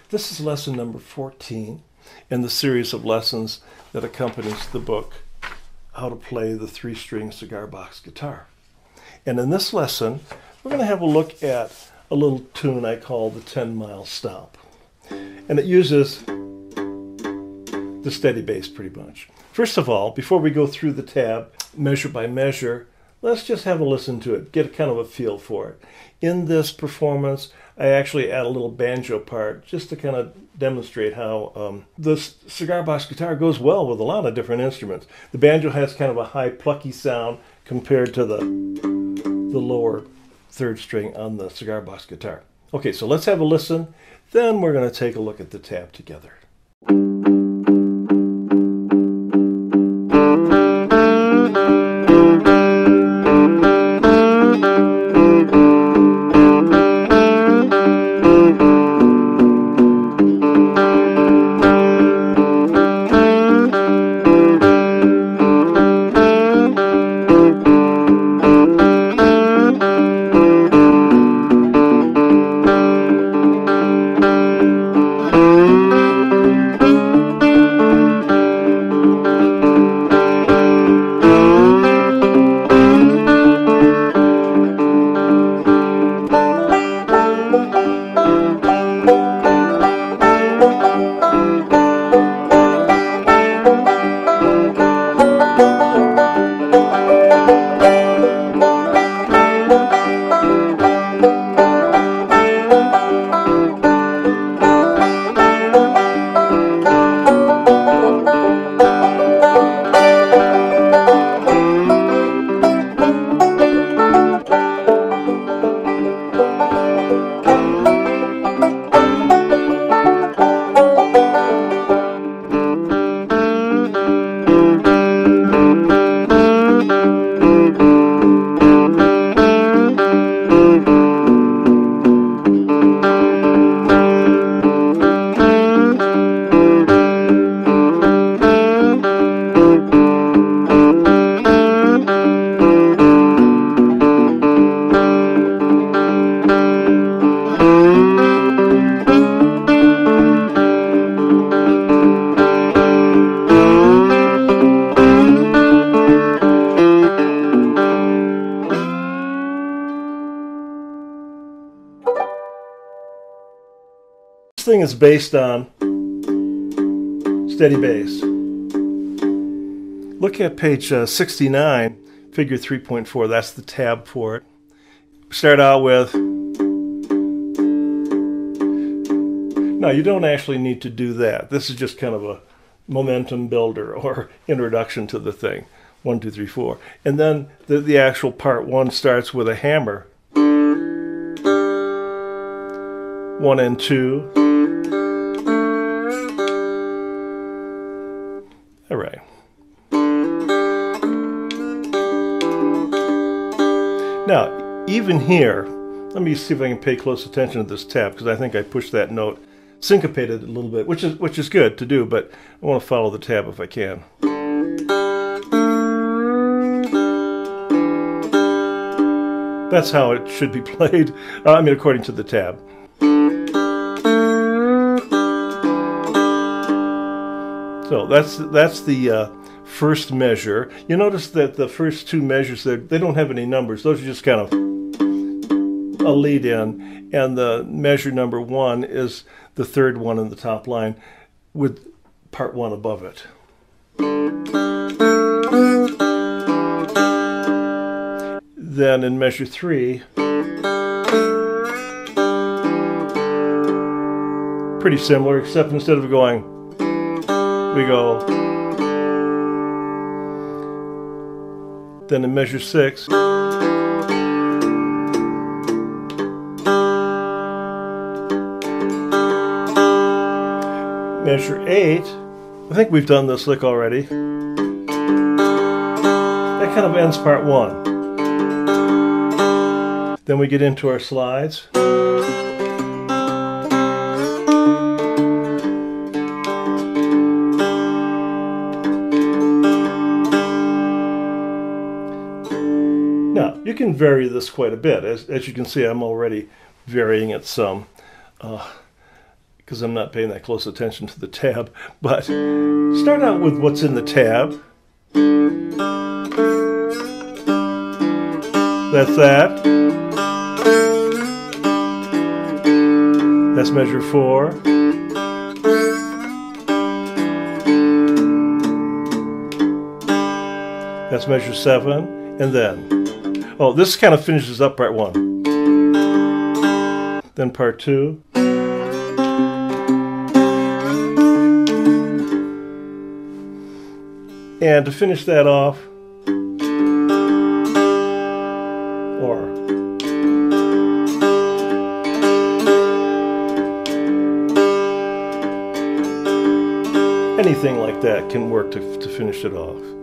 This is lesson number 14 in the series of lessons that accompanies the book, How to Play the Three-String Cigar Box Guitar. And in this lesson, we're going to have a look at a little tune I call the 10-Mile Stomp. And it uses the steady bass pretty much. First of all, before we go through the tab, measure by measure, let's just have a listen to it, get kind of a feel for it. In this performance, I actually add a little banjo part just to kind of demonstrate how this cigar box guitar goes well with a lot of different instruments. The banjo has kind of a high plucky sound compared to the lower third string on the cigar box guitar. Okay, so let's have a listen, then we're going to take a look at the tab together. This thing is based on steady bass. Look at page 69, figure 3.4. That's the tab for it. Start out with... Now, you don't actually need to do that. This is just kind of a momentum builder or introduction to the thing. 1, 2, 3, 4. And then the actual part 1 starts with a hammer. 1 and 2. All right. Now, even here, let me see if I can pay close attention to this tab, because I think I pushed that note, syncopated a little bit, which is good to do, but I want to follow the tab if I can. That's how it should be played, according to the tab. So that's the first measure. You notice that the first two measures, they don't have any numbers. Those are just kind of a lead in. And the measure number 1 is the third one in the top line with part 1 above it. Then in measure 3, pretty similar, except instead of going, we go. Then in measure 6, measure 8, I think we've done this lick already. That kind of ends part 1. Then we get into our slides. Now, you can vary this quite a bit. As you can see, I'm already varying it some. because I'm not paying that close attention to the tab. But start out with what's in the tab. That's that. That's measure 4. That's measure 7. And then, oh, this kind of finishes up part 1. Then part 2. And to finish that off, or anything like that can work to finish it off.